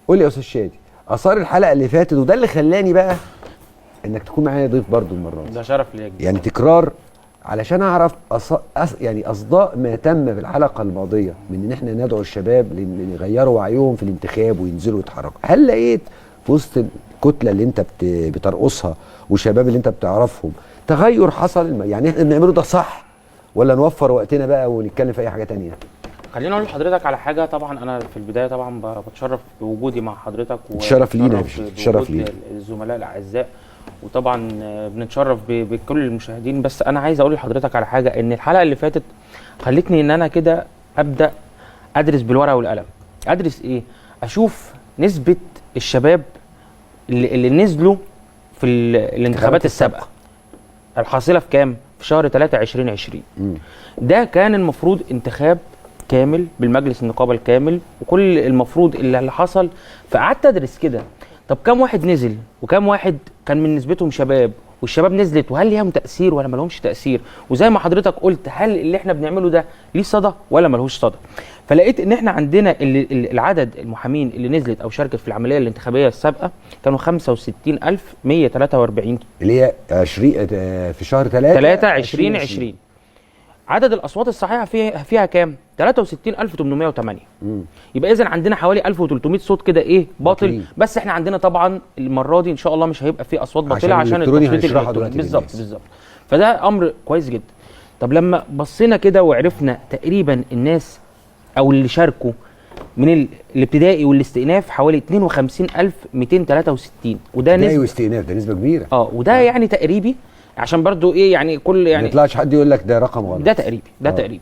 قول لي يا استاذ شادي، اثار الحلقه اللي فاتت وده اللي خلاني بقى انك تكون معايا ضيف برضو المره دي. ده شرف ليا جدا. يعني تكرار علشان اعرف يعني اصداء ما تم بالحلقه الماضيه من ان احنا ندعو الشباب يغيروا وعيهم في الانتخاب وينزلوا يتحركوا. هل لقيت في وسط الكتله اللي انت بترقصها والشباب اللي انت بتعرفهم تغير حصل؟ يعني احنا بنعمله ده صح ولا نوفر وقتنا بقى ونتكلم في اي حاجه تانية؟ خليني اقول لحضرتك على حاجه. طبعا انا في البدايه طبعا بتشرف بوجودي مع حضرتك شرف لينا، شرف لينا الزملاء الاعزاء، وطبعا بنتشرف بكل المشاهدين. بس انا عايز اقول لحضرتك على حاجه، ان الحلقه اللي فاتت خلتني ان انا كده ابدا ادرس بالورقه والقلم. ادرس ايه؟ اشوف نسبه الشباب اللي نزلوا في الانتخابات السابقه الحاصله في كام؟ في شهر 3 2020. ده كان المفروض انتخاب كامل بالمجلس النقابه الكامل وكل المفروض اللي حصل. فقعدت ادرس كده، طب كام واحد نزل وكام واحد كان من نسبتهم شباب، والشباب نزلت وهل ليهم تاثير ولا ما لهمش تاثير، وزي ما حضرتك قلت هل اللي احنا بنعمله ده ليه صدى ولا ما لهوش صدى. فلقيت ان احنا عندنا العدد المحامين اللي نزلت او شاركت في العمليه الانتخابيه السابقه كانوا 65143 اللي هي 20 في شهر 3 2020. عدد الاصوات الصحيحه فيها كام؟ 63808. يبقى اذا عندنا حوالي 1300 صوت كده ايه باطل. بس احنا عندنا طبعا المره دي ان شاء الله مش هيبقى فيه اصوات باطله عشان التصويت الالكتروني. بالظبط. فده امر كويس جدا. طب لما بصينا كده وعرفنا تقريبا الناس او اللي شاركوا من الابتدائي والاستئناف حوالي 52263، وده ابتدائي واستئناف ده نسبه كبيره. وده يعني تقريبي عشان برضو ايه يعني كل يعني ما يطلعش حد يقول لك ده رقم غلط. ده تقريبي تقريبي.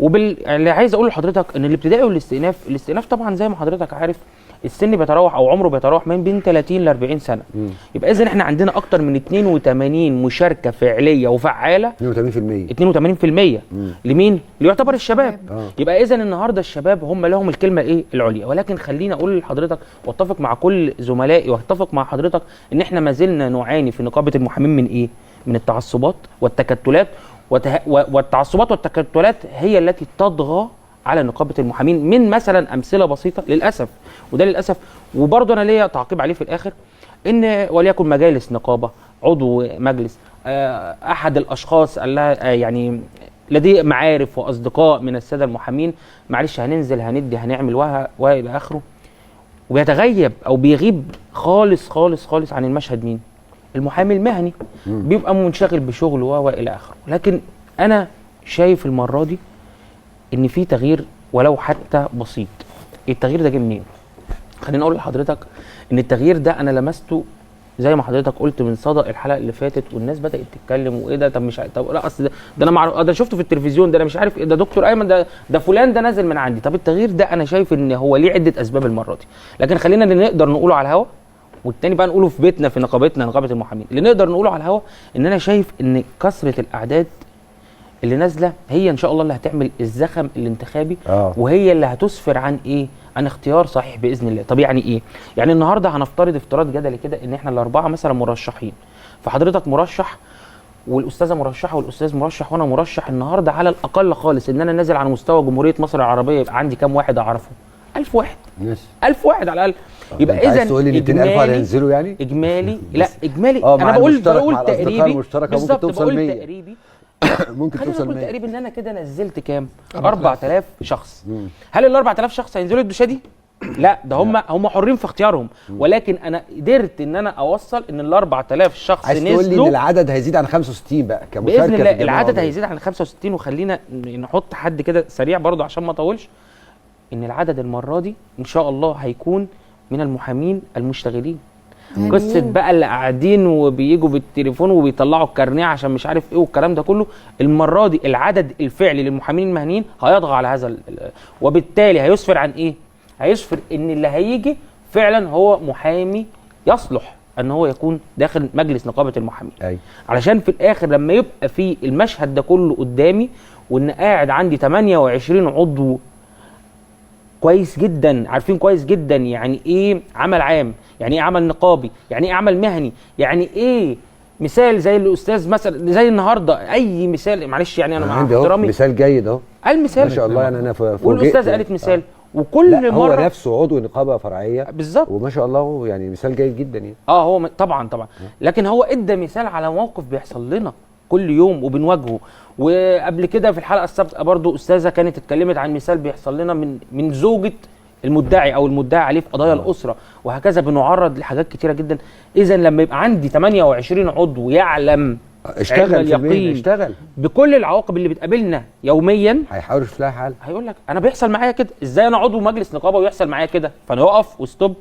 اللي عايز اقول لحضرتك ان الابتدائي الاستئناف طبعا زي ما حضرتك عارف السن بيتراوح او عمره بيتراوح من بين 30 ل 40 سنه. يبقى اذا احنا عندنا اكتر من 82 مشاركه فعليه وفعاله. 82% لمين؟ اللي يعتبر الشباب. يبقى اذا النهارده الشباب هم لهم الكلمه ايه العليا. ولكن خليني اقول لحضرتك واتفق مع كل زملائي واتفق مع حضرتك ان احنا ما زلنا نعاني في نقابه المحامين من ايه؟ من التعصبات والتكتلات. والتعصبات والتكتلات هي التي تطغى على نقابه المحامين. من مثلا امثله بسيطه للاسف، وده للاسف وبرضه انا ليا تعقيب عليه في الاخر، ان وليكن مجالس نقابه، عضو مجلس، احد الاشخاص يعني لديه معارف واصدقاء من الساده المحامين، معلش هننزل هندي هنعمل والى اخره، وبيتغيب او بيغيب خالص خالص خالص عن المشهد مين؟ المحامي المهني. بيبقى منشغل بشغله والى اخره. لكن انا شايف المره دي ان في تغيير ولو حتى بسيط. التغيير ده جه منين؟ خليني اقول لحضرتك ان التغيير ده انا لمسته زي ما حضرتك قلت من صدى الحلقه اللي فاتت، والناس بدات تتكلم وايه ده، طب مش طب لا اصل ده انا ده شفته في التلفزيون، ده انا مش عارف ايه، ده دكتور ايمن، ده فلان ده نازل من عندي. طب التغيير ده انا شايف ان هو ليه عده اسباب المره دي، لكن خلينا اللي نقدر نقوله على الهوا والتاني بقى نقوله في بيتنا في نقابتنا نقابه المحامين. اللي نقدر نقوله على الهوا ان انا شايف ان كثره الاعداد اللي نازله هي ان شاء الله اللي هتعمل الزخم الانتخابي. وهي اللي هتسفر عن ايه؟ عن اختيار صحيح باذن الله. طب يعني ايه؟ يعني النهارده هنفترض افتراض جدلي كده ان احنا الاربعه مثلا مرشحين، فحضرتك مرشح والاستاذه مرشحه والاستاذ مرشح وانا مرشح. النهارده على الاقل خالص ان انا نازل على مستوى جمهوريه مصر العربيه يبقى عندي كام واحد اعرفه؟ 1000 واحد. 1000 واحد على الاقل. يبقى اذا عايز تقول لي 200000 هينزلوا يعني؟ اجمالي لا اجمالي انا بقول تقريبي بالظبط، بقول تقريبي ممكن توصل 100. تقريبا ان انا كده نزلت كام؟ 4000 شخص. هل ال 4000 شخص هينزلوا يدوا شادي؟ لا، ده هم حرين في اختيارهم. ولكن انا قدرت ان انا اوصل ان ال 4000 شخص نزلوا. عايز تقول لي ان العدد هيزيد عن 65 بقى كمشاركه باذن الله العدد هيزيد عن 65. وخلينا نحط حد كده سريع برضه عشان ما اطولش، ان العدد المره دي ان شاء الله هيكون من المحامين المشتغلين. قصه بقى اللي قاعدين وبييجوا بالتليفون وبيطلعوا الكارنيه عشان مش عارف ايه والكلام ده كله، المره دي العدد الفعلي للمحامين المهنيين هيطغى على هذا وبالتالي هيسفر عن ايه؟ هيسفر ان اللي هيجي فعلا هو محامي يصلح ان هو يكون داخل مجلس نقابه المحامين. علشان في الاخر لما يبقى في المشهد ده كله قدامي وان قاعد عندي 28 عضو كويس جدا، عارفين كويس جدا يعني ايه عمل عام، يعني ايه عمل نقابي، يعني ايه عمل مهني، يعني ايه مثال زي الاستاذ مثلا زي النهارده اي مثال، معلش يعني انا مع احترامي مثال جيد اهو قال مثال ما شاء الله. يعني انا والاستاذ قالت مثال وكل لا هو مره نفسه عضو نقابه فرعيه بالظبط. وما شاء الله هو يعني مثال جيد جدا يعني. هو طبعا لكن هو ادى مثال على موقف بيحصل لنا كل يوم وبنواجهه. وقبل كده في الحلقه السابقه برضو استاذه كانت اتكلمت عن مثال بيحصل لنا من زوجه المدعي او المدعي عليه في قضايا الاسره، وهكذا بنعرض لحاجات كتيره جدا. اذا لما يبقى عندي 28 عضو يعلم اشتغل في المهنة، اشتغل بكل العواقب اللي بتقابلنا يوميا، هيحاول يشوف لها حل. هيقول لك انا بيحصل معايا كده، ازاي انا عضو مجلس نقابه ويحصل معايا كده؟ فانا يقف وستوب.